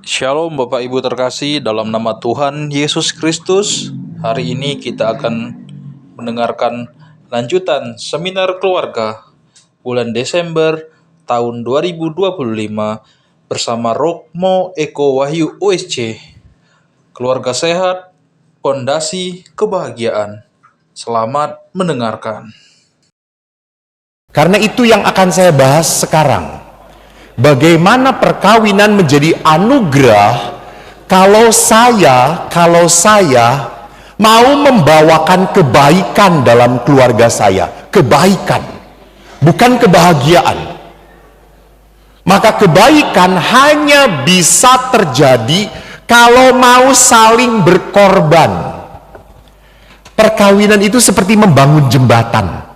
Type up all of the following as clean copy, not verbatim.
Shalom Bapak Ibu terkasih dalam nama Tuhan Yesus Kristus. Hari ini kita akan mendengarkan lanjutan seminar keluarga bulan Desember tahun 2025 bersama Rokmo Eko Wahyu OSC. Keluarga sehat, fondasi kebahagiaan. Selamat mendengarkan. Karena itu yang akan saya bahas sekarang. Bagaimana perkawinan menjadi anugerah kalau saya mau membawakan kebaikan dalam keluarga saya. Kebaikan, bukan kebahagiaan. Maka kebaikan hanya bisa terjadi kalau mau saling berkorban. Perkawinan itu seperti membangun jembatan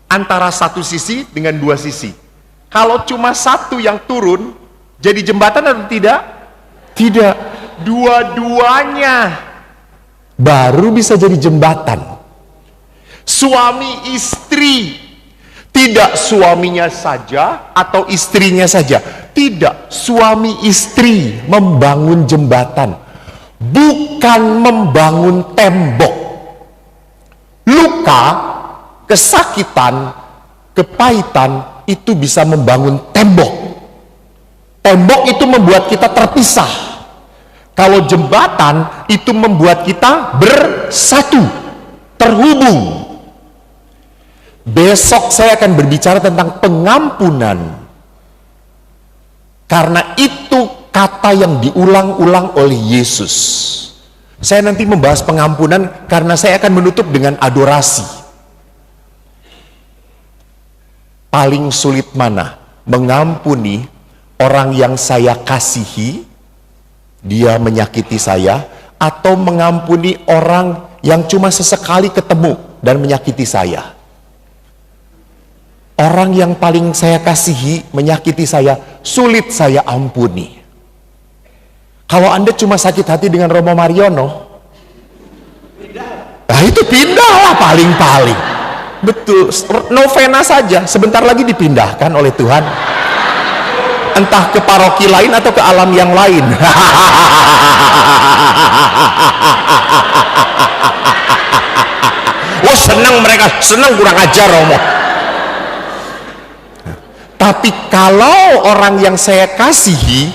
antara satu sisi dengan dua sisi. Kalau cuma satu yang turun, jadi jembatan atau tidak? Tidak. Dua-duanya baru bisa jadi jembatan. Suami istri, tidak suaminya saja atau istrinya saja. Tidak, suami istri membangun jembatan, bukan membangun tembok. Luka, kesakitan, kepahitan itu bisa membangun tembok. Tembok itu membuat kita terpisah. Kalau jembatan itu membuat kita bersatu, terhubung. Besok saya akan berbicara tentang pengampunan. Karena itu kata yang diulang-ulang oleh Yesus. Saya nanti membahas pengampunan karena saya akan menutup dengan adorasi. Paling sulit mana? Mengampuni orang yang saya kasihi, dia menyakiti saya, atau mengampuni orang yang cuma sesekali ketemu dan menyakiti saya? Orang yang paling saya kasihi, menyakiti saya, sulit saya ampuni. Kalau Anda cuma sakit hati dengan Romo Mariono, nah itu pindahlah paling-paling. Betul, novena saja sebentar lagi dipindahkan oleh Tuhan, entah ke paroki lain atau ke alam yang lain. Oh senang mereka, senang, kurang ajar Romo. Tapi kalau orang yang saya kasihi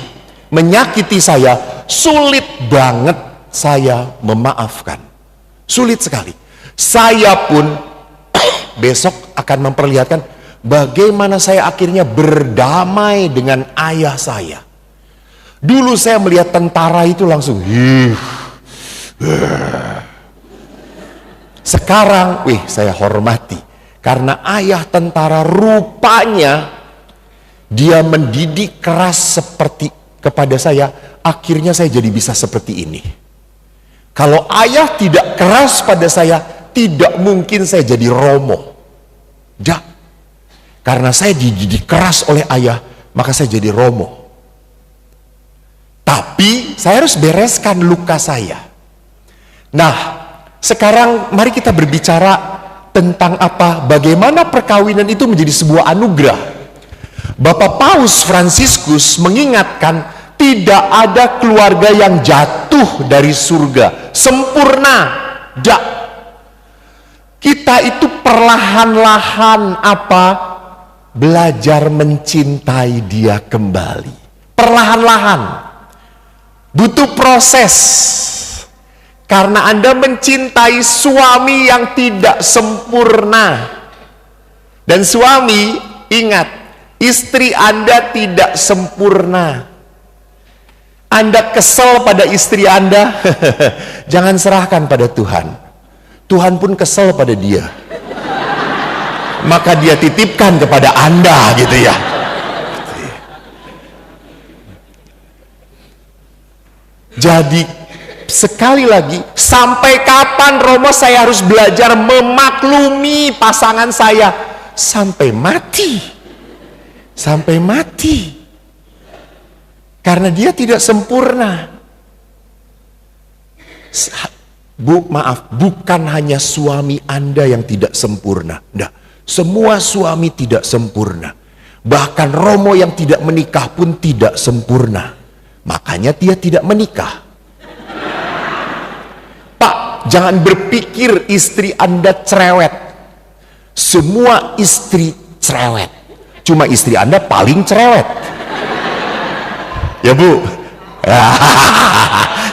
menyakiti saya, sulit banget saya memaafkan, sulit sekali. Saya pun besok akan memperlihatkan bagaimana saya akhirnya berdamai dengan ayah saya. Dulu saya melihat tentara itu langsung sekarang saya hormati karena ayah tentara rupanya dia mendidik keras seperti kepada saya, akhirnya saya jadi bisa seperti ini. Kalau ayah tidak keras pada saya, tidak mungkin saya jadi Romo. Tidak. Karena saya dididik keras oleh ayah, maka saya jadi Romo. Tapi saya harus bereskan luka saya. Nah, sekarang mari kita berbicara tentang apa? Bagaimana perkawinan itu menjadi sebuah anugerah. Bapak Paus Fransiskus mengingatkan, tidak ada keluarga yang jatuh dari surga sempurna. Tidak. Kita itu perlahan-lahan belajar mencintai dia kembali. Perlahan-lahan. Butuh proses. Karena Anda mencintai suami yang tidak sempurna. Dan suami, ingat, istri Anda tidak sempurna. Anda kesel pada istri Anda, jangan serahkan pada Tuhan. Tuhan pun kesel pada dia, maka dia titipkan kepada Anda gitu ya. Jadi sekali lagi, sampai kapan Romo saya harus belajar memaklumi pasangan saya? Sampai mati. Sampai mati. Karena dia tidak sempurna. Bukan hanya suami Anda yang tidak sempurna. Nah, semua suami tidak sempurna. Bahkan Romo yang tidak menikah pun tidak sempurna. makanya dia tidak menikah. Pak, jangan berpikir istri Anda cerewet. Semua istri cerewet, cuma istri Anda paling cerewet. Ya Bu,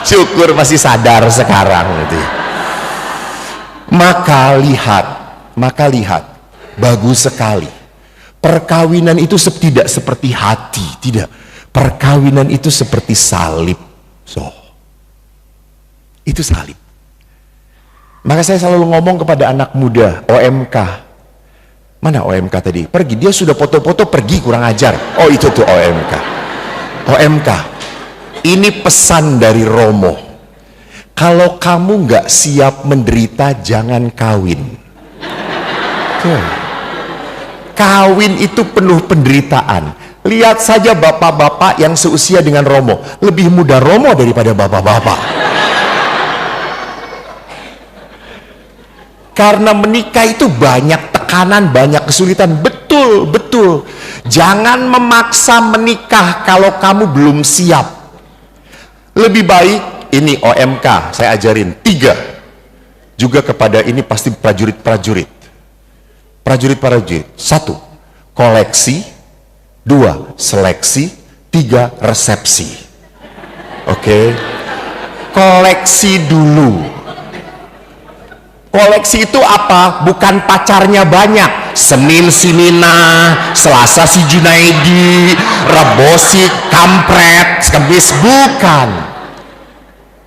syukur masih sadar sekarang gitu. Maka lihat, bagus sekali. Perkawinan itu tidak seperti hati, tidak. Perkawinan itu seperti salib. Itu salib. Maka saya selalu ngomong kepada anak muda, OMK. Mana OMK tadi? Pergi, dia sudah foto-foto pergi, kurang ajar. Oh itu tuh OMK. OMK, ini pesan dari Romo. Kalau kamu nggak siap menderita, jangan kawin. Kawin itu penuh penderitaan. Lihat saja bapak-bapak yang seusia dengan Romo, lebih muda Romo daripada bapak-bapak. Karena menikah itu banyak tekanan, banyak kesulitan. Betul. Jangan memaksa menikah kalau kamu belum siap. Lebih baik, ini OMK saya ajarin 3. Juga kepada ini pasti prajurit-prajurit. 1. Koleksi. 2. Seleksi. 3. Resepsi. Oke. Koleksi dulu. Koleksi itu apa? Bukan pacarnya banyak. Senin si Nina, Selasa si Junaidi, Rebo si Kampret, Kamis, bukan.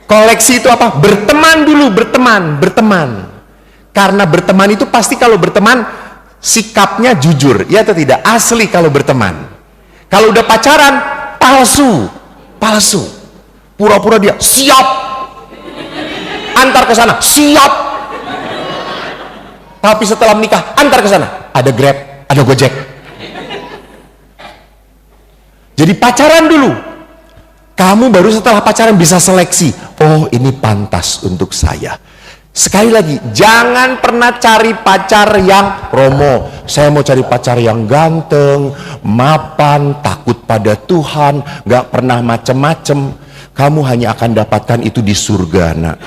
Koleksi itu apa? Berteman dulu, berteman. Karena berteman itu pasti kalau berteman sikapnya jujur, ya atau tidak? Asli kalau berteman. Kalau udah pacaran, palsu. Pura-pura dia siap. Antar ke sana, siap. Tapi setelah menikah, antar ke sana. Ada Grab, ada Gojek. Jadi pacaran dulu. Kamu baru setelah pacaran bisa seleksi. Oh, ini pantas untuk saya. Sekali lagi, jangan pernah cari pacar yang Romo. Saya mau cari pacar yang ganteng, mapan, takut pada Tuhan, gak pernah macem-macem. Kamu hanya akan dapatkan itu di surga, nak.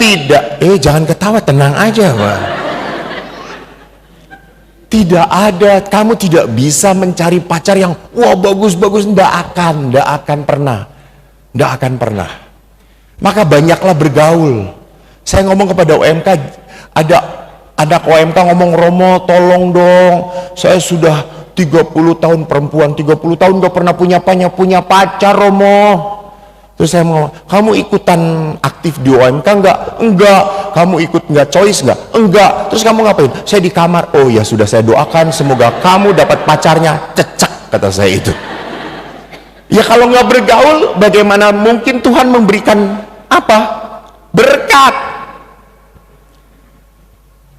Tidak, jangan ketawa, tenang aja, Pak. Tidak ada, kamu tidak bisa mencari pacar yang wah bagus-bagus, ndak akan pernah. Maka banyaklah bergaul. Saya ngomong kepada OMK, ada OMK ngomong, Romo tolong dong, saya sudah 30 tahun perempuan, 30 tahun gak pernah punya pacar, Romo. Terus saya mau, kamu ikutan aktif di OMK enggak? Kamu ikut enggak choice enggak? Terus kamu ngapain? Saya di kamar. Oh ya sudah, saya doakan semoga kamu dapat pacarnya, cecek, kata saya itu. Ya kalau nggak bergaul, bagaimana mungkin Tuhan memberikan apa? Berkat.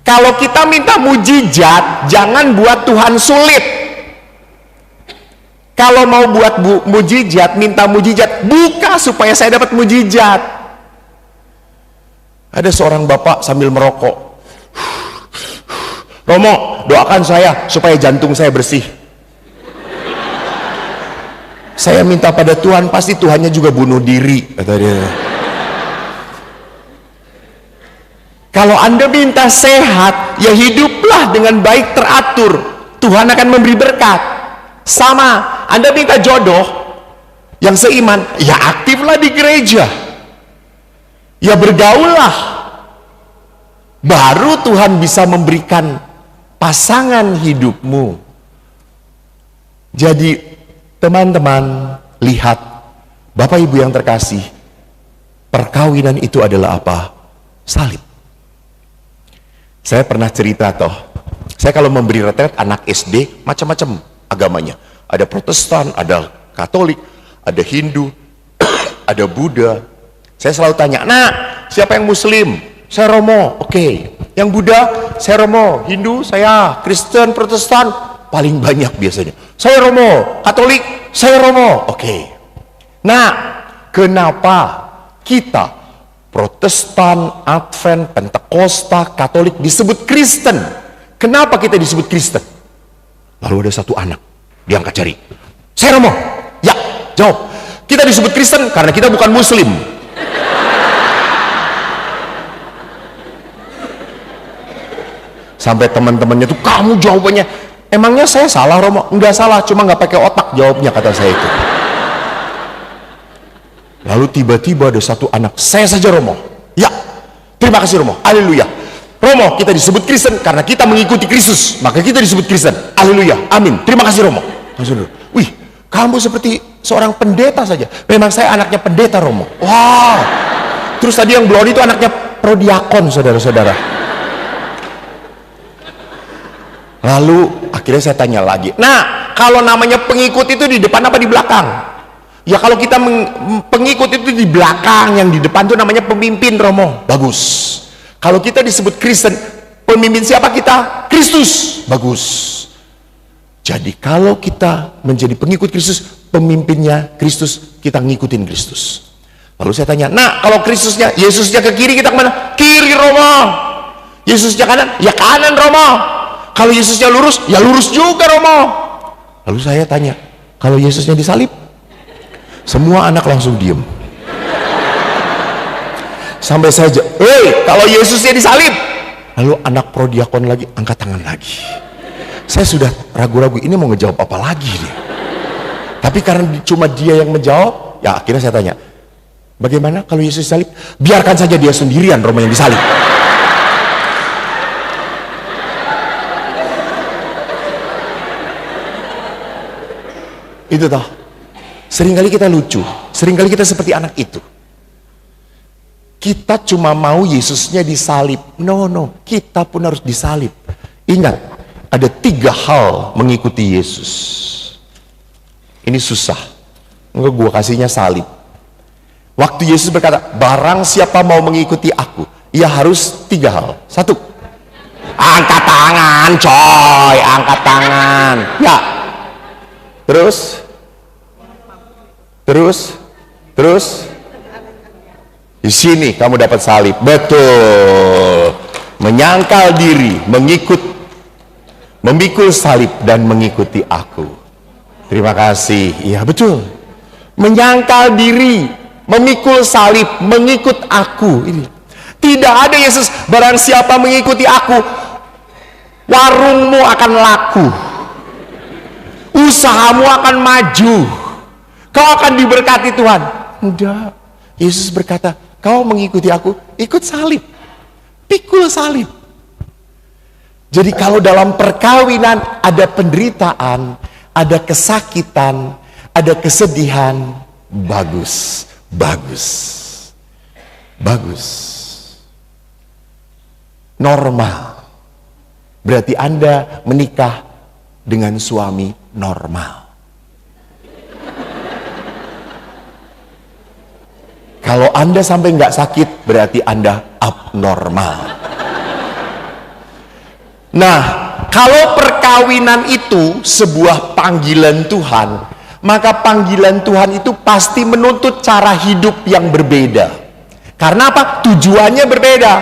Kalau kita minta mujizat, jangan buat Tuhan sulit. Kalau mau buat mujizat, minta mujizat, buka supaya saya dapat mujizat. Ada seorang bapak sambil merokok. Romo, doakan saya supaya jantung saya bersih. Saya minta pada Tuhan, pasti Tuhannya juga bunuh diri, kata dia. Kalau Anda minta sehat, ya hiduplah dengan baik, teratur. Tuhan akan memberi berkat. Sama, Anda minta jodoh yang seiman, ya aktiflah di gereja, ya bergaullah, baru Tuhan bisa memberikan pasangan hidupmu. Jadi teman-teman, lihat, Bapak Ibu yang terkasih, perkawinan itu adalah apa? Salib. Saya pernah cerita saya kalau memberi retret anak SD, macam-macam agamanya. Ada Protestan, ada Katolik, ada Hindu, ada Buddha. Saya selalu tanya, nah siapa yang Muslim? Saya Romo. Oke. Yang Buddha? Saya Romo. Hindu? Saya. Kristen, Protestan? Paling banyak biasanya. Saya Romo. Katolik? Saya Romo. Oke. Nah, kenapa kita Protestan, Advent, Pentakosta, Katolik disebut Kristen? Kenapa kita disebut Kristen? Lalu ada satu anak diangkat jari, Saya Romo. Ya, jawab. Kita disebut Kristen karena kita bukan Muslim. Sampai teman-temannya tuh, kamu jawabannya, emangnya saya salah Romo? Enggak salah, cuma nggak pakai otak jawabnya, kata saya itu. Lalu tiba-tiba ada satu anak, saya saja Romo. Ya, terima kasih Romo. Haleluya. Romo, kita disebut Kristen karena kita mengikuti Kristus, maka kita disebut Kristen. Haleluya. Amin. Terima kasih Romo. Wih, kamu seperti seorang pendeta saja. Memang saya anaknya pendeta Romo. Wow. Terus tadi yang blond itu anaknya prodiakon, saudara-saudara. Lalu akhirnya saya tanya lagi, nah kalau namanya pengikut itu di depan apa di belakang? Ya kalau kita pengikut itu di belakang, yang di depan itu namanya pemimpin Romo. Bagus. Kalau kita disebut Kristen, pemimpin siapa kita? Kristus. Bagus. Jadi kalau kita menjadi pengikut Kristus, pemimpinnya Kristus, kita ngikutin Kristus. Lalu saya tanya, nah kalau Kristusnya, Yesusnya ke kiri, kita kemana? Kiri Romo. Yesusnya kanan, ya kanan Romo. Kalau Yesusnya lurus, ya lurus juga Romo. Lalu saya tanya, kalau Yesusnya disalib? Semua anak langsung diem. Sampai saja, kalau Yesusnya disalib? Lalu anak prodiakon lagi angkat tangan lagi. Saya sudah ragu-ragu, ini mau ngejawab apa lagi nih? Tapi karena cuma dia yang menjawab, ya akhirnya saya tanya, bagaimana kalau Yesus disalib? Biarkan saja dia sendirian Romo yang disalib. Itu toh, seringkali kita lucu, seringkali kita seperti anak itu. Kita cuma mau Yesusnya disalib. No, kita pun harus disalib. Ingat, ada 3 hal mengikuti Yesus. Ini susah. Enggak, gua kasihnya salib. Waktu Yesus berkata, barang siapa mau mengikuti aku, ia harus 3 hal. 1, angkat tangan coy, angkat tangan. Ya. Terus di sini kamu dapat salib. Betul. Menyangkal diri, memikul salib dan mengikuti aku. Terima kasih. Iya betul. Menyangkal diri, memikul salib, mengikut aku. Ini tidak ada Yesus, barang siapa mengikuti aku, warungmu akan laku, usahamu akan maju, kau akan diberkati Tuhan. Enggak. Yesus berkata, kau mengikuti aku, ikut salib, pikul salib. Jadi kalau dalam perkawinan ada penderitaan, ada kesakitan, ada kesedihan, bagus. Normal. Berarti Anda menikah dengan suami normal. Kalau Anda sampai nggak sakit, berarti Anda abnormal. Nah, kalau perkawinan itu sebuah panggilan Tuhan, maka panggilan Tuhan itu pasti menuntut cara hidup yang berbeda. Karena apa? Tujuannya berbeda.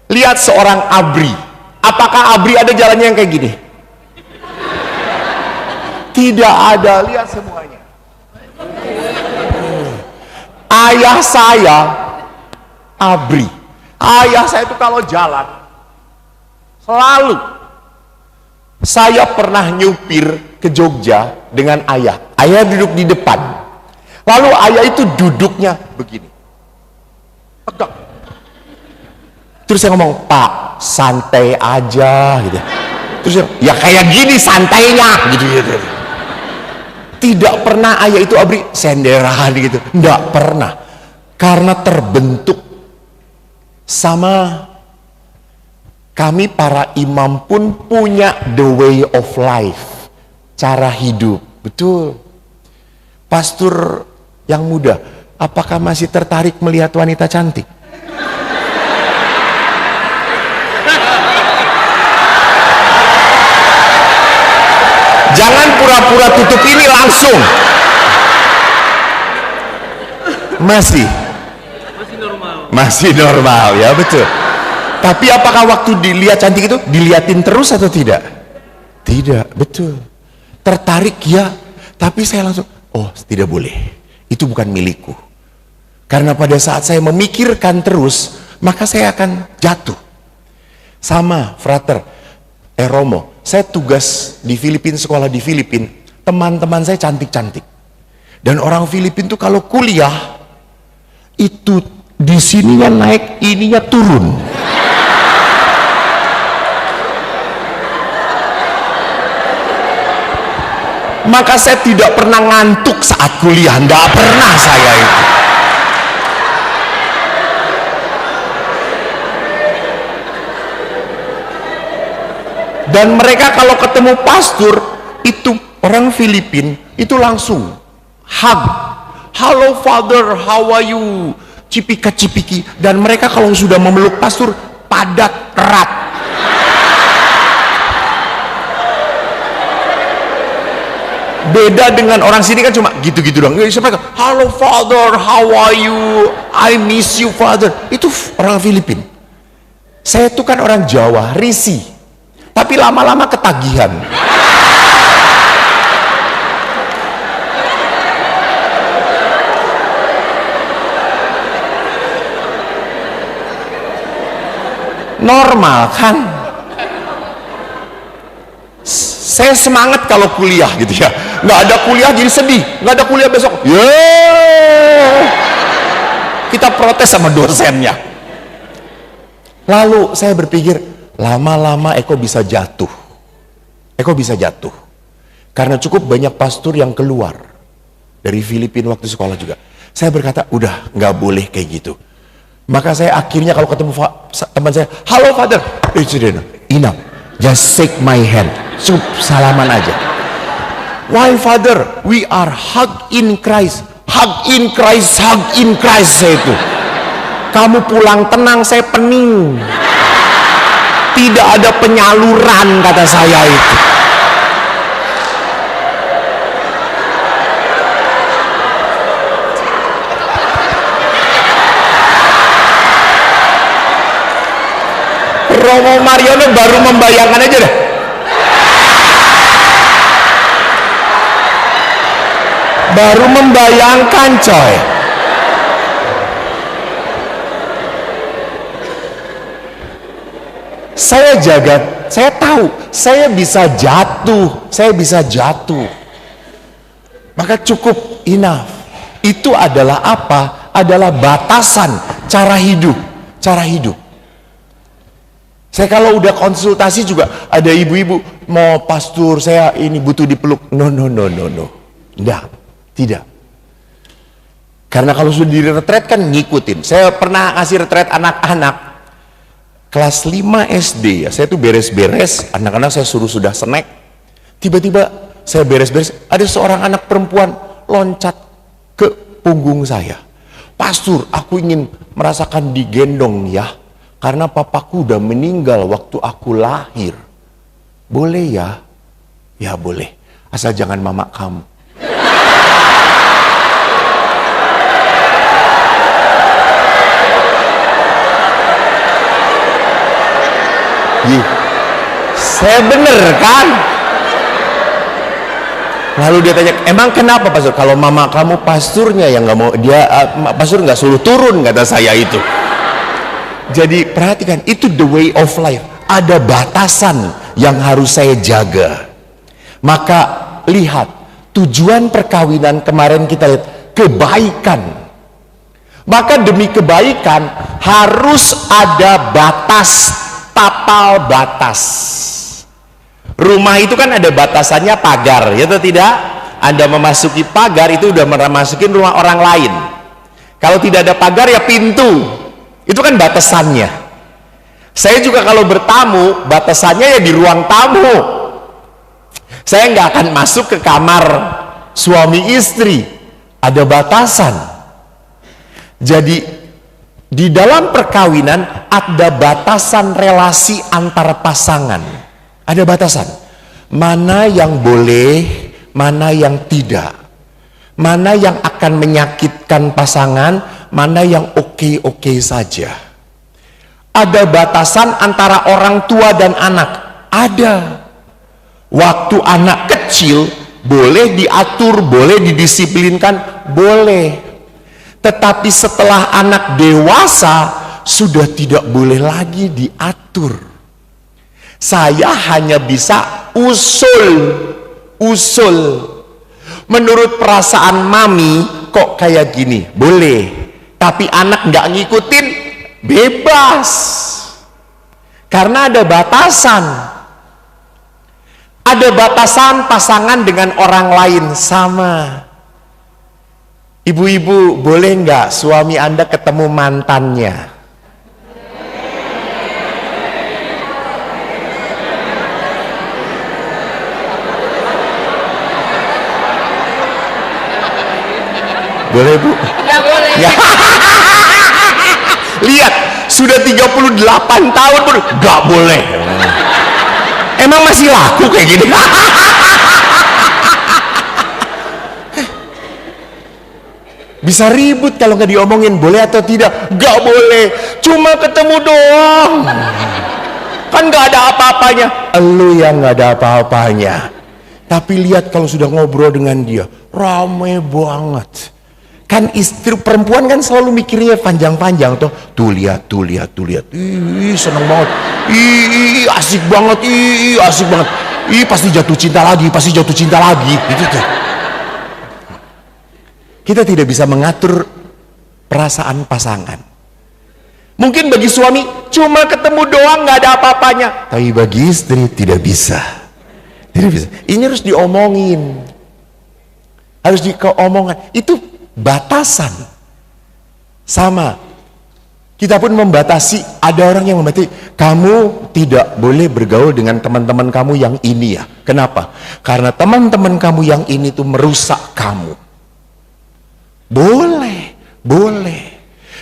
Lihat seorang ABRI. Apakah ABRI ada jalannya yang kayak gini? Tidak ada. Lihat semuanya. Ayah saya ABRI. Ayah saya itu kalau jalan selalu, saya pernah nyupir ke Jogja dengan ayah. Ayah duduk di depan, lalu ayah itu duduknya begini, tegak. Terus saya ngomong, Pak santai aja gitu. Terus ya kayak gini santainya gitu. Tidak pernah ayah itu ABRI senderan gitu, enggak pernah. Karena terbentuk sama kami para imam pun punya the way of life, cara hidup. Betul. Pastor yang muda, apakah masih tertarik melihat wanita cantik? Jangan pura-pura tutup ini langsung. Masih normal ya, betul. Tapi apakah waktu dilihat cantik itu diliatin terus atau tidak? Tidak, betul. tertarik ya, tapi saya langsung, oh tidak boleh, itu bukan milikku. Karena pada saat saya memikirkan terus, maka saya akan jatuh. Sama frater Romo, saya tugas di Filipina, sekolah di Filipina, teman-teman saya cantik-cantik. Dan orang Filipina tuh kalau kuliah, itu di sininya naik, ininya turun. Maka saya tidak pernah ngantuk saat kuliah, enggak pernah saya itu. Dan mereka kalau ketemu pastor, itu orang Filipina, itu langsung hug. Halo Father, how are you? Cipika-cipiki. Dan mereka kalau sudah memeluk pastor, padat, erat. Beda dengan orang sini kan cuma gitu-gitu dong. Halo Father, how are you? I miss you Father. Itu orang Filipina. Saya itu kan orang Jawa, risih. Tapi lama-lama ketagihan. Normal kan? Saya semangat kalau kuliah gitu ya. Nggak ada kuliah jadi sedih. Nggak ada kuliah besok. Kita protes sama dosennya. Lalu saya berpikir, lama-lama Eko bisa jatuh. Eko bisa jatuh. Karena cukup banyak pastor yang keluar dari Filipina waktu sekolah juga. Saya berkata, udah nggak boleh kayak gitu. Maka saya akhirnya kalau ketemu teman saya, halo Father, enough, just shake my hand, salaman aja. Why Father? We are hug in Christ, hug in Christ, hug in Christ. Saya itu, kamu pulang tenang, saya pening. Tidak ada penyaluran, kata saya itu. Romo Mariono baru membayangkan aja deh. Baru membayangkan coy. Saya jaga, saya tahu, saya bisa jatuh. Maka cukup enough. Itu adalah apa? Adalah batasan cara hidup. Saya kalau udah konsultasi juga ada ibu-ibu mau pastor saya ini butuh dipeluk. No. Enggak, tidak. Karena kalau sudah di retret kan ngikutin. Saya pernah ngasih retret anak-anak kelas 5 SD ya. Saya tuh beres-beres, anak-anak saya suruh sudah snack. Tiba-tiba saya beres-beres, ada seorang anak perempuan loncat ke punggung saya. Pastor, aku ingin merasakan digendong ya. Karena papaku udah meninggal waktu aku lahir. Boleh ya? Ya boleh. Asal jangan mama kamu. Saya bener kan? Lalu dia tanya, emang kenapa pastor? Kalau mama kamu pasturnya yang nggak mau, dia pastur nggak suruh turun, kata saya itu. Jadi perhatikan, itu the way of life. Ada batasan yang harus saya jaga. Maka lihat, tujuan perkawinan kemarin kita lihat, kebaikan. Maka demi kebaikan harus ada batas, tapal batas. Rumah itu kan ada batasannya pagar, ya atau tidak? Anda memasuki pagar itu udah memasukin rumah orang lain. Kalau tidak ada pagar ya pintu. Itu kan batasannya. Saya juga kalau bertamu, batasannya ya di ruang tamu. Saya nggak akan masuk ke kamar suami istri. Ada batasan. Jadi di dalam perkawinan ada batasan relasi antar pasangan. Ada batasan. Mana yang boleh, mana yang tidak. Mana yang akan menyakitkan pasangan, mana yang oke-oke saja. Ada batasan antara orang tua dan anak. Ada. Waktu anak kecil boleh diatur, boleh didisiplinkan, boleh. Tetapi setelah anak dewasa sudah tidak boleh lagi diatur. Saya hanya bisa usul. Menurut perasaan mami kok kayak gini, boleh. Tapi anak nggak ngikutin, bebas. Karena ada batasan. Ada batasan pasangan dengan orang lain sama. Ibu-ibu, boleh nggak suami Anda ketemu mantannya? Boleh, Bu? Nggak boleh. Ya. Lihat, sudah 38 tahun pun nggak boleh. Emang masih laku kayak gini? Bisa ribut kalau nggak diomongin boleh atau tidak. Nggak boleh, cuma ketemu doang, kan nggak ada apa-apanya. Elu yang nggak ada apa-apanya. Tapi lihat kalau sudah ngobrol dengan dia, rame banget. Kan istri perempuan kan selalu mikirnya panjang-panjang tuh. Tuh lihat. Ih, seneng banget. Ih, asik banget. Ih, asik banget. Ih, pasti jatuh cinta lagi. Gitu tuh. Kita tidak bisa mengatur perasaan pasangan. Mungkin bagi suami cuma ketemu doang nggak ada apa-apanya. Tapi bagi istri tidak bisa. Tidak bisa. Ini harus diomongin. Harus dikeomongan. Itu batasan. Sama. Kita pun membatasi. Ada orang yang membatasi. Kamu tidak boleh bergaul dengan teman-teman kamu yang ini ya. Kenapa? Karena teman-teman kamu yang ini tuh merusak kamu. Boleh.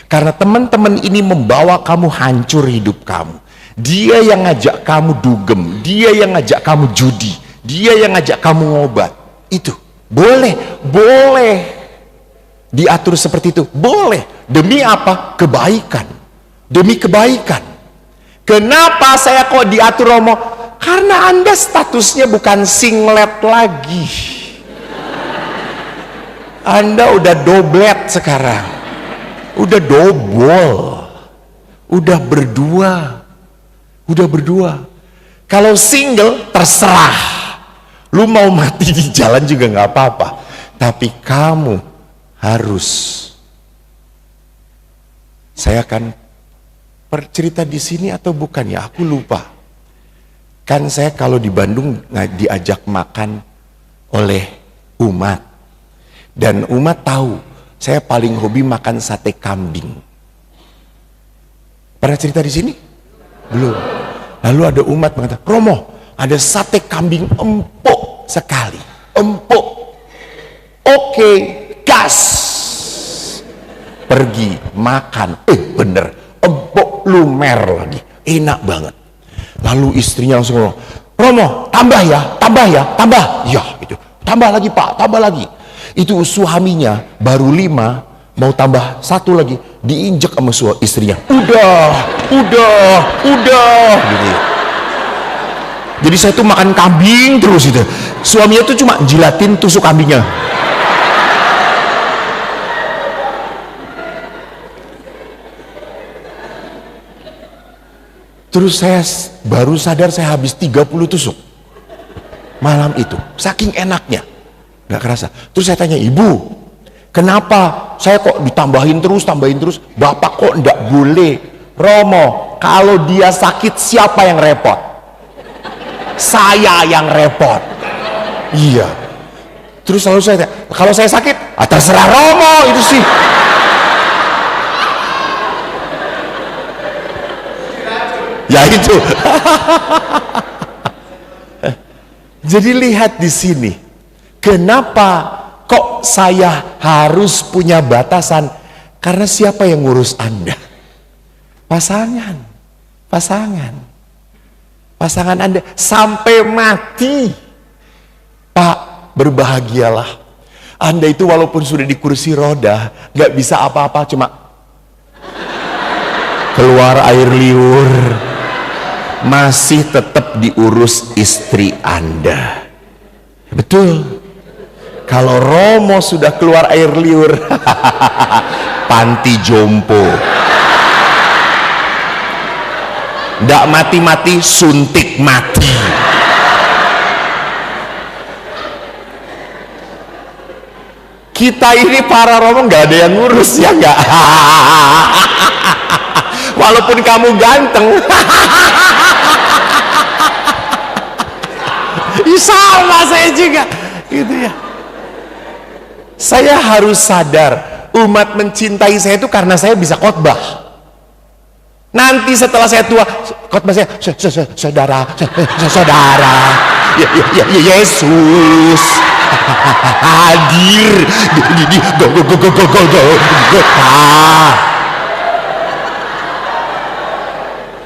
Karena teman-teman ini membawa kamu hancur hidup kamu. Dia yang ngajak kamu dugem, dia yang ngajak kamu judi, dia yang ngajak kamu ngobat. Itu boleh diatur seperti itu. Boleh. Demi apa? Kebaikan. Demi kebaikan. Kenapa saya kok diatur Romo? Karena Anda statusnya bukan singlet lagi. Anda udah doblet sekarang, udah double, udah berdua. Kalau single terserah, lu mau mati di jalan juga nggak apa-apa. Tapi kamu harus. Saya akan bercerita di sini atau bukan ya? Aku lupa. Kan saya kalau di Bandung diajak makan oleh umat. Dan umat tahu, saya paling hobi makan sate kambing. Pernah cerita di sini? Belum. Lalu ada umat mengatakan, Romo, ada sate kambing empuk sekali. Empuk. Oke, gas. Pergi, makan. Bener, empuk lumer lagi. Enak banget. Lalu istrinya langsung ngomong, Romo, tambah ya. Ya, itu. Tambah lagi Pak, tambah lagi. Itu suaminya baru 5, mau tambah 1 lagi, diinjek sama istrinya. Udah gitu. Jadi saya tuh makan kambing terus itu. Suaminya tuh cuma jilatin tusuk kambingnya. Terus saya baru sadar saya habis 30 tusuk malam itu, saking enaknya. Nggak kerasa. Terus saya tanya, Ibu, kenapa saya kok ditambahin terus? Bapak kok nggak boleh? Romo, kalau dia sakit siapa yang repot? Saya yang repot. Iya. Terus selalu saya tanya, kalau saya sakit, terserah Romo itu sih. Ya itu. Jadi lihat di sini. Kenapa kok saya harus punya batasan? Karena siapa yang ngurus Anda? Pasangan Anda sampai mati. Pak, berbahagialah. Anda itu walaupun sudah di kursi roda, gak bisa apa-apa, cuma keluar air liur, masih tetap diurus istri Anda. Betul. Kalau Romo sudah keluar air liur, panti jompo. Nggak mati-mati, suntik mati. Kita ini para Romo nggak ada yang ngurus, ya nggak? Walaupun kamu ganteng. Sama saya juga gitu ya. Saya harus sadar, umat mencintai saya itu karena saya bisa khotbah. Nanti setelah saya tua, khotbah saya saudara ya Yesus hadir di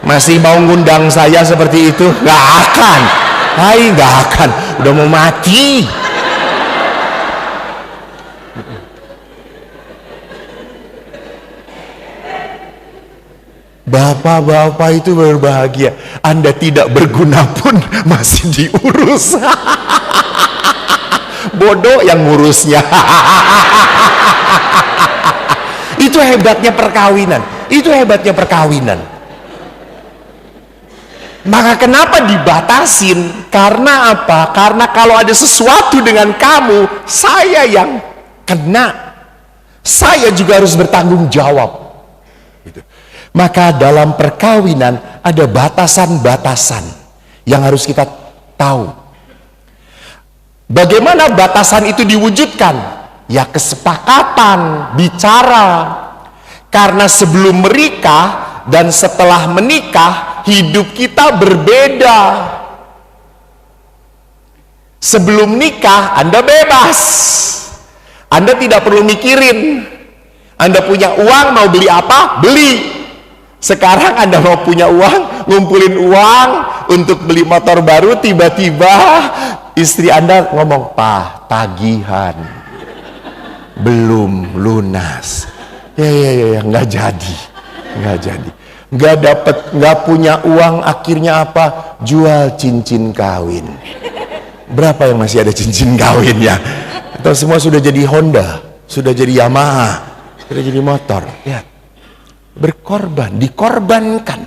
masih mau ngundang saya seperti itu? Nggak akan. Hai, nggak akan, udah mau mati. Bapak-bapak itu berbahagia, Anda tidak berguna pun masih diurus. Bodoh yang ngurusnya. Itu hebatnya perkawinan. Itu hebatnya perkawinan. Maka kenapa dibatasin? Karena apa? Karena kalau ada sesuatu dengan kamu, saya yang kena. Saya juga harus bertanggung jawab. Gitu. Maka dalam perkawinan ada batasan-batasan yang harus kita tahu. Bagaimana batasan itu diwujudkan? Ya kesepakatan, bicara. Karena sebelum menikah dan setelah menikah, hidup kita berbeda. Sebelum nikah Anda bebas, Anda tidak perlu mikirin. Anda punya uang, mau beli apa? Beli. Sekarang Anda mau punya uang, ngumpulin uang untuk beli motor baru, tiba-tiba istri Anda ngomong, "Pak, tagihan belum lunas." Ya, nggak jadi. Nggak dapet, nggak punya uang, akhirnya apa? Jual cincin kawin. Berapa yang masih ada cincin kawin ya? Atau semua sudah jadi Honda, sudah jadi Yamaha, sudah jadi motor. Lihat, berkorban, dikorbankan.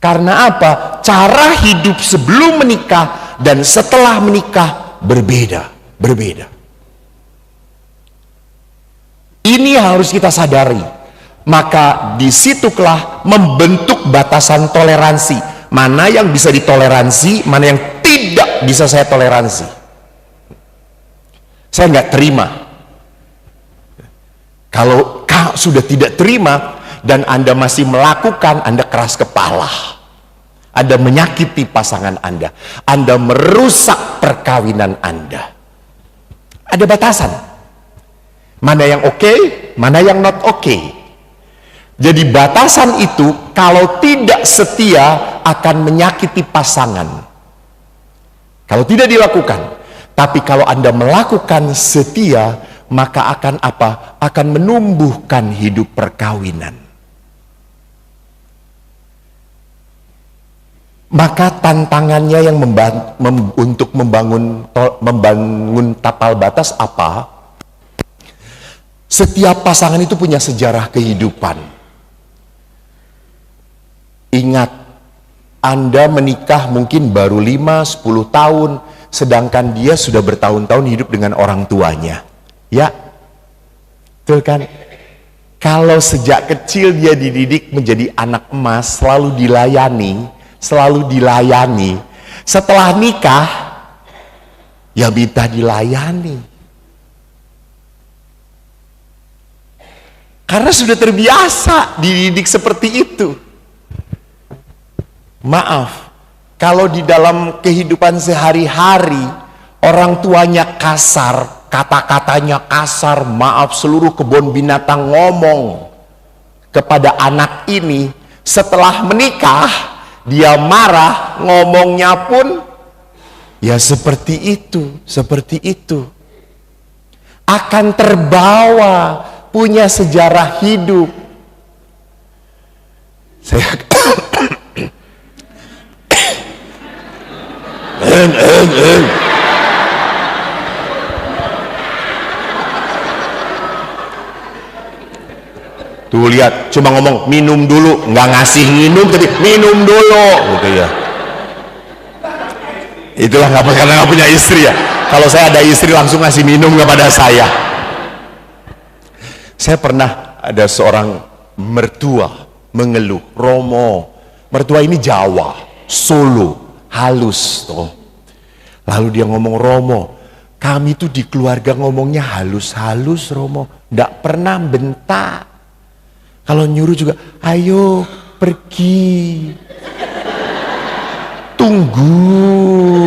Karena apa? Cara hidup sebelum menikah dan setelah menikah berbeda. Ini harus kita sadari. Maka disitulah membentuk batasan toleransi. Mana yang bisa ditoleransi, mana yang tidak bisa saya toleransi. Saya nggak terima. Kalau sudah tidak terima dan Anda masih melakukan, Anda keras kepala. Anda menyakiti pasangan Anda. Anda merusak perkawinan Anda. Ada batasan. Mana yang oke, mana yang not oke. Jadi batasan itu kalau tidak setia akan menyakiti pasangan. Kalau tidak dilakukan. Tapi kalau Anda melakukan setia, maka akan apa? Akan menumbuhkan hidup perkawinan. Maka tantangannya yang untuk membangun tapal batas apa? Setiap pasangan itu punya sejarah kehidupan. Ingat, Anda menikah mungkin baru 5-10 tahun, sedangkan dia sudah bertahun-tahun hidup dengan orang tuanya. Ya, betul kan? Kalau sejak kecil dia dididik menjadi anak emas, selalu dilayani. Setelah nikah, ya minta dilayani. Karena sudah terbiasa dididik seperti itu. Maaf, kalau di dalam kehidupan sehari-hari orang tuanya kasar, kata-katanya kasar, maaf, seluruh kebun binatang ngomong kepada anak ini, setelah menikah dia marah, ngomongnya pun ya seperti itu. Akan terbawa, punya sejarah hidup. Tuh lihat, cuma ngomong minum dulu, nggak ngasih minum, tapi minum dulu, gitu ya. Itulah karena nggak punya istri ya. Kalau saya ada istri langsung ngasih minum kepada saya. Saya pernah ada seorang mertua mengeluh, Romo, mertua ini Jawa, Solo, halus toh. Lalu dia ngomong, Romo, kami tuh di keluarga ngomongnya halus-halus, Romo, nggak pernah bentak. Kalau nyuruh juga, ayo pergi, tunggu,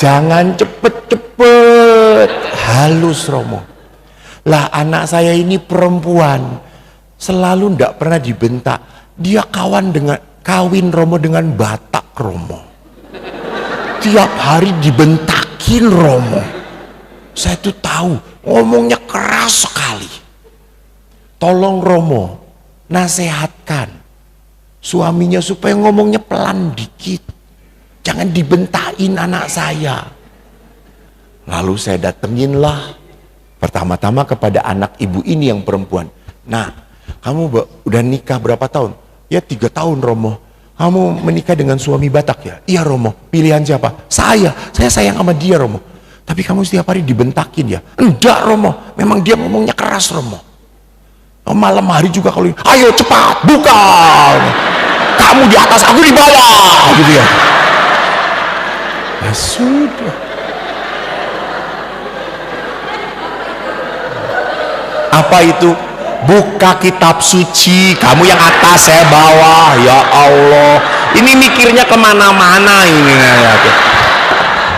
jangan cepet-cepet, halus, Romo. Lah anak saya ini perempuan, selalu ndak pernah dibentak. Dia kawin Romo dengan Batak, Romo. Tiap hari dibentakin, Romo. Saya tuh tahu ngomongnya keras sekali. Tolong Romo nasehatkan suaminya supaya ngomongnya pelan dikit, jangan dibentain anak saya. Lalu saya datengin lah pertama-tama kepada anak ibu ini yang perempuan. Nah, kamu udah nikah berapa tahun? Ya 3 tahun, Romo. Kamu menikah dengan suami Batak ya? Iya, Romo. Pilihan siapa? Saya sayang sama dia, Romo. Tapi kamu setiap hari dibentakin ya? Enggak, Romo. Memang dia ngomongnya keras, Romo. Malam hari juga kalau ayo cepat buka, kamu di atas, aku di bawah, gitu ya. Ya sudah. Apa itu? Buka kitab suci, kamu yang atas, saya bawah. Ya Allah, ini mikirnya kemana-mana ini ya.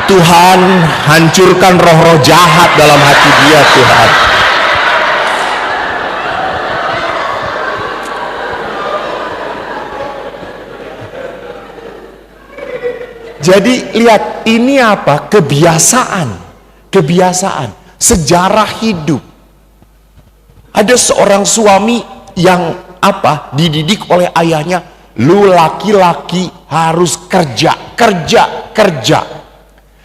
Tuhan, hancurkan roh-roh jahat dalam hati dia, Tuhan. Jadi lihat, ini apa? Kebiasaan, sejarah hidup. Ada seorang suami yang apa? Dididik oleh ayahnya, lu laki-laki harus kerja.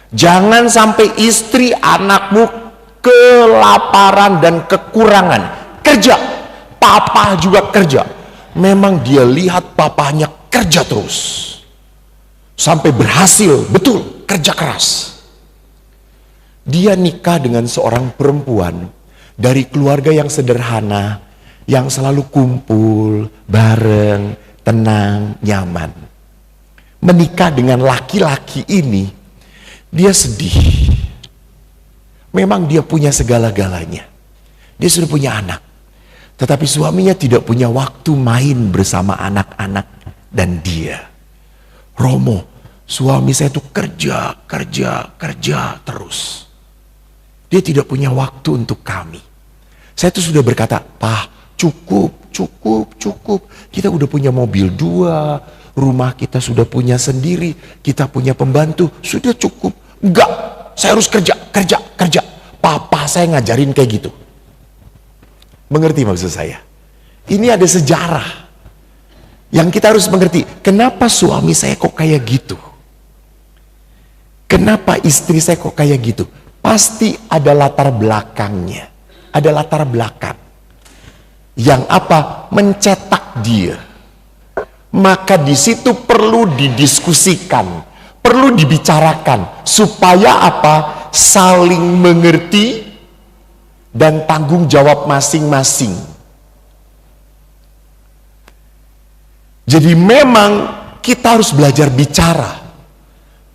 Jangan sampai istri anakmu kelaparan dan kekurangan. Kerja. Papa juga kerja. Memang dia lihat papanya kerja terus. Sampai berhasil, betul, kerja keras. Dia nikah dengan seorang perempuan dari keluarga yang sederhana, yang selalu kumpul, bareng, tenang, nyaman. Menikah dengan laki-laki ini, dia sedih. Memang dia punya segala-galanya. Dia sudah punya anak. Tetapi suaminya tidak punya waktu main bersama anak-anak dan dia. Romo, suami saya itu kerja terus. Dia tidak punya waktu untuk kami. Saya tuh sudah berkata, Pak, cukup. Kita udah punya mobil 2, rumah kita sudah punya sendiri, kita punya pembantu, sudah cukup. Enggak, saya harus kerja. Papa saya ngajarin kayak gitu. Mengerti maksud saya? Ini ada sejarah yang kita harus mengerti. Kenapa suami saya kok kayak gitu? Kenapa istri saya kok kayak gitu? Pasti ada latar belakangnya. Ada latar belakang yang apa? Mencetak dia. Maka di situ perlu didiskusikan, perlu dibicarakan supaya apa? Saling mengerti dan tanggung jawab masing-masing. Jadi memang kita harus belajar bicara.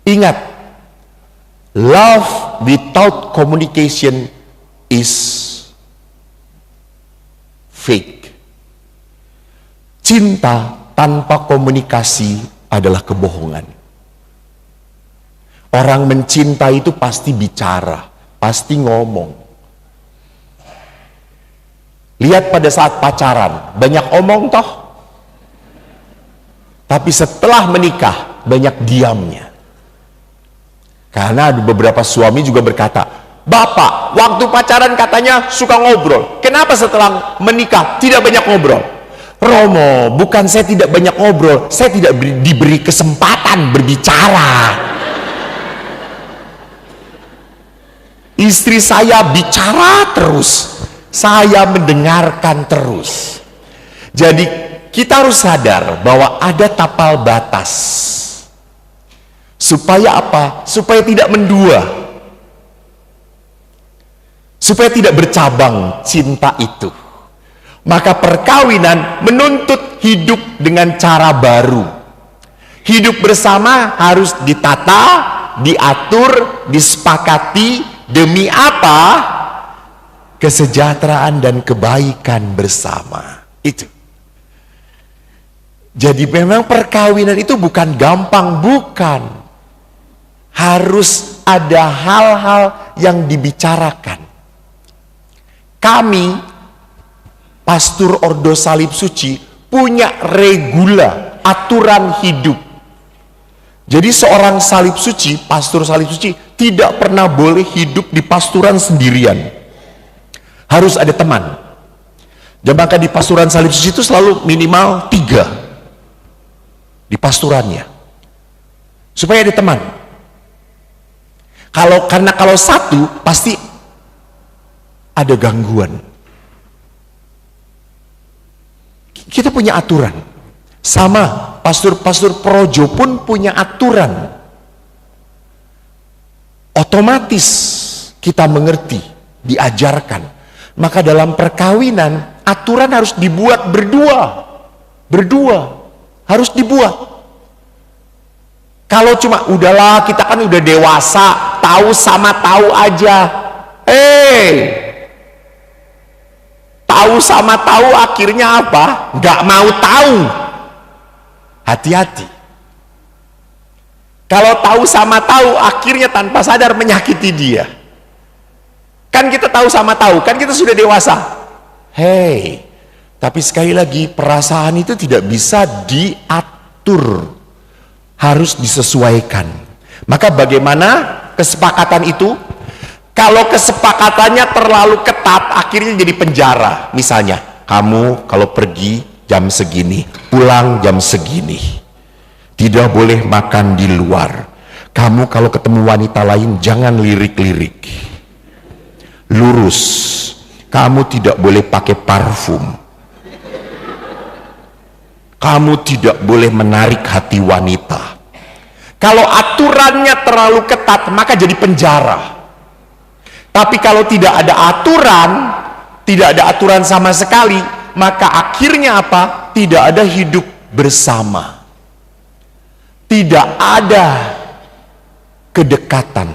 Ingat, love without communication is fake. Cinta tanpa komunikasi adalah kebohongan. Orang mencinta itu pasti bicara, pasti ngomong. Lihat pada saat pacaran, banyak omong toh. Tapi setelah menikah, banyak diamnya. Karena ada beberapa suami juga berkata, Bapak, waktu pacaran katanya suka ngobrol. Kenapa setelah menikah tidak banyak ngobrol? Romo, bukan saya tidak banyak ngobrol, saya tidak diberi kesempatan berbicara. Istri saya bicara terus, saya mendengarkan terus. Jadi kita harus sadar bahwa ada tapal batas. Supaya apa? Supaya tidak mendua. Supaya tidak bercabang cinta itu. Maka perkawinan menuntut hidup dengan cara baru. Hidup bersama harus ditata, diatur, disepakati. Demi apa? Kesejahteraan dan kebaikan bersama. Itu. Jadi memang perkawinan itu bukan gampang, bukan. Harus ada hal-hal yang dibicarakan. Kami, Pastur Ordo Salib Suci, punya regula, aturan hidup. Jadi seorang salib suci, pastor salib suci, tidak pernah boleh hidup di pasturan sendirian. Harus ada teman. Dan maka di pasturan salib suci itu selalu minimal 3 di pasturannya. Supaya ada teman. Karena kalau 1 pasti ada gangguan. Kita punya aturan. Sama, pastor-pastor projo pun punya aturan. Otomatis kita mengerti, diajarkan. Maka dalam perkawinan, aturan harus dibuat berdua. Berdua, harus dibuat. Kalau cuma, udahlah kita kan udah dewasa, tahu sama tahu aja. Tahu sama tahu akhirnya apa? Nggak mau tahu. Hati-hati. Kalau tahu sama tahu akhirnya tanpa sadar menyakiti dia. Kan kita tahu sama tahu, kan kita sudah dewasa. Tapi sekali lagi perasaan itu tidak bisa diatur. Harus disesuaikan. Maka bagaimana kesepakatan itu? Kalau kesepakatannya terlalu ketat akhirnya jadi penjara. Misalnya, kamu kalau pergi jam segini, pulang jam segini, tidak boleh makan di luar. Kamu kalau ketemu wanita lain jangan lirik-lirik, lurus. Kamu tidak boleh pakai parfum, kamu tidak boleh menarik hati wanita. Kalau aturannya terlalu ketat maka jadi penjara. Tapi kalau tidak ada aturan sama sekali, maka akhirnya apa? Tidak ada hidup bersama. Tidak ada kedekatan.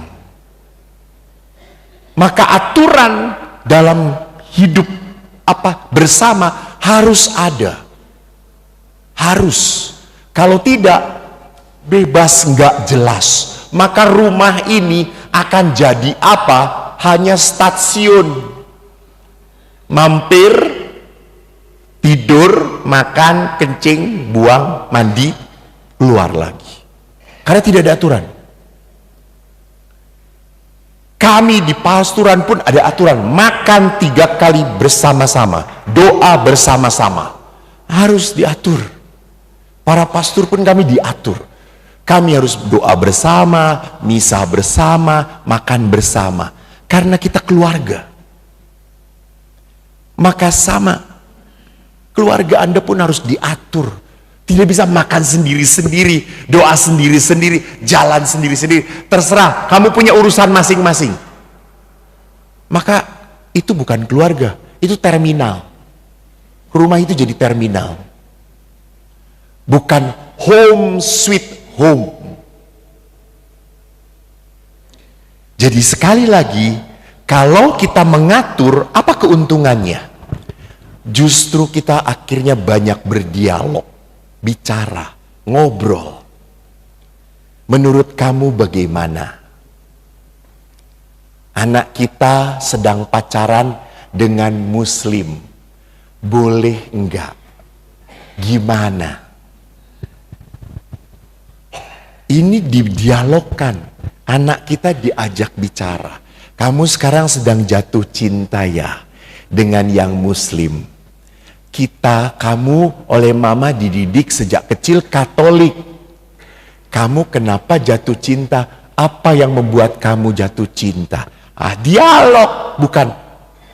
Maka aturan dalam hidup bersama harus ada. Harus. Kalau tidak, bebas nggak jelas. Maka rumah ini akan jadi apa? Hanya stasiun. Mampir, tidur, makan, kencing, buang, mandi, keluar lagi. Karena tidak ada aturan. Kami di pasturan pun ada aturan. Makan 3 kali bersama-sama. Doa bersama-sama. Harus diatur. Para pastor pun kami diatur. Kami harus doa bersama, misa bersama, makan bersama. Karena kita keluarga. Maka sama, keluarga Anda pun harus diatur. Tidak bisa makan sendiri-sendiri, doa sendiri-sendiri, jalan sendiri-sendiri. Terserah, kamu punya urusan masing-masing. Maka itu bukan keluarga, itu terminal. Rumah itu jadi terminal. Bukan home sweet home. Jadi sekali lagi, kalau kita mengatur, apa keuntungannya? Justru kita akhirnya banyak berdialog, bicara, ngobrol. Menurut kamu bagaimana? Anak kita sedang pacaran dengan muslim. Boleh enggak? Gimana? Ini didialogkan. Anak kita diajak bicara. Kamu sekarang sedang jatuh cinta ya dengan yang muslim. Kamu oleh mama dididik sejak kecil Katolik. Kamu kenapa jatuh cinta? Apa yang membuat kamu jatuh cinta? Dialog, bukan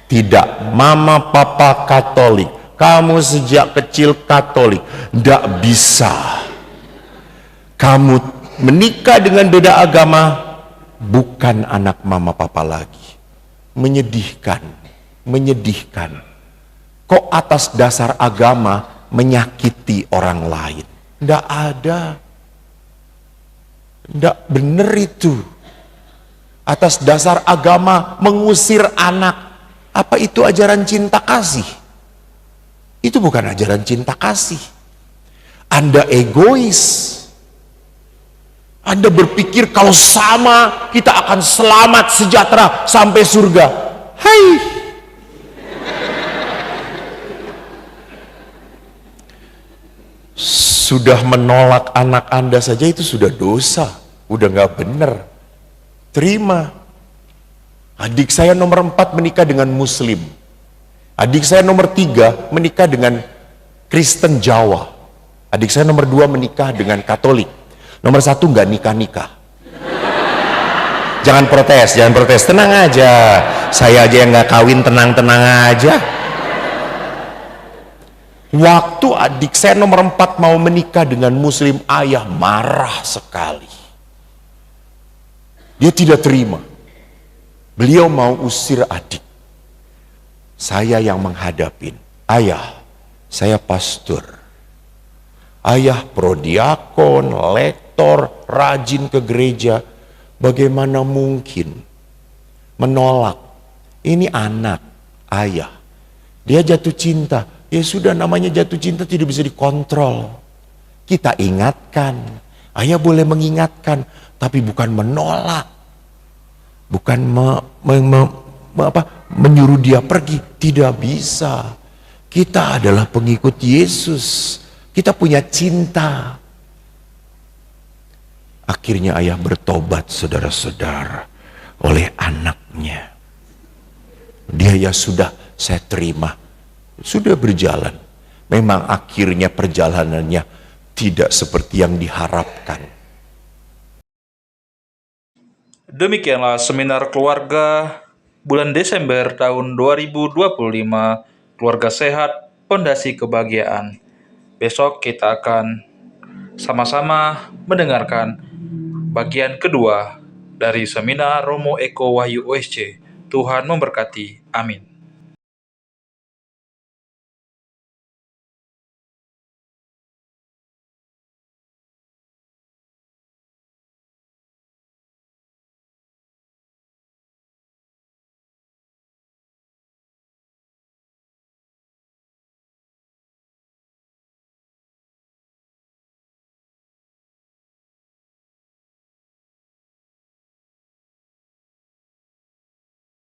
tidak. Mama papa Katolik, kamu sejak kecil Katolik. Tidak bisa. Kamu menikah dengan beda agama, bukan anak mama papa lagi. Menyedihkan, menyedihkan. Kok atas dasar agama menyakiti orang lain? Tidak ada. Tidak benar itu. Atas dasar agama mengusir anak. Apa itu ajaran cinta kasih? Itu bukan ajaran cinta kasih. Anda egois. Anda berpikir kalau sama kita akan selamat sejahtera sampai surga. Hai. Sudah menolak anak Anda saja itu sudah dosa. Udah gak benar. Terima. Adik saya nomor 4 menikah dengan Muslim. Adik saya nomor 3 menikah dengan Kristen Jawa. Adik saya nomor 2 menikah dengan Katolik. Nomor 1 nggak nikah-nikah. Jangan protes, jangan protes. Tenang aja. Saya aja yang nggak kawin, tenang-tenang aja. Waktu adik saya nomor 4 mau menikah dengan Muslim, ayah marah sekali. Dia tidak terima. Beliau mau usir adik. Saya yang menghadapin. Ayah, saya pastor. Ayah prodiakon, lektor, rajin ke gereja. Bagaimana mungkin menolak? Ini anak ayah. Dia jatuh cinta. Ya sudah, namanya jatuh cinta tidak bisa dikontrol. Kita ingatkan. Ayah boleh mengingatkan, tapi bukan menolak. Bukan menyuruh dia pergi. Tidak bisa. Kita adalah pengikut Yesus. Kita punya cinta. Akhirnya ayah bertobat, saudara-saudara, oleh anaknya. Dia ya sudah, saya terima. Sudah berjalan. Memang akhirnya perjalanannya tidak seperti yang diharapkan. Demikianlah seminar keluarga bulan Desember tahun 2025, Keluarga Sehat, Pondasi Kebahagiaan. Besok kita akan sama-sama mendengarkan bagian kedua dari seminar Romo Eko Wahyu OSC. Tuhan memberkati. Amin.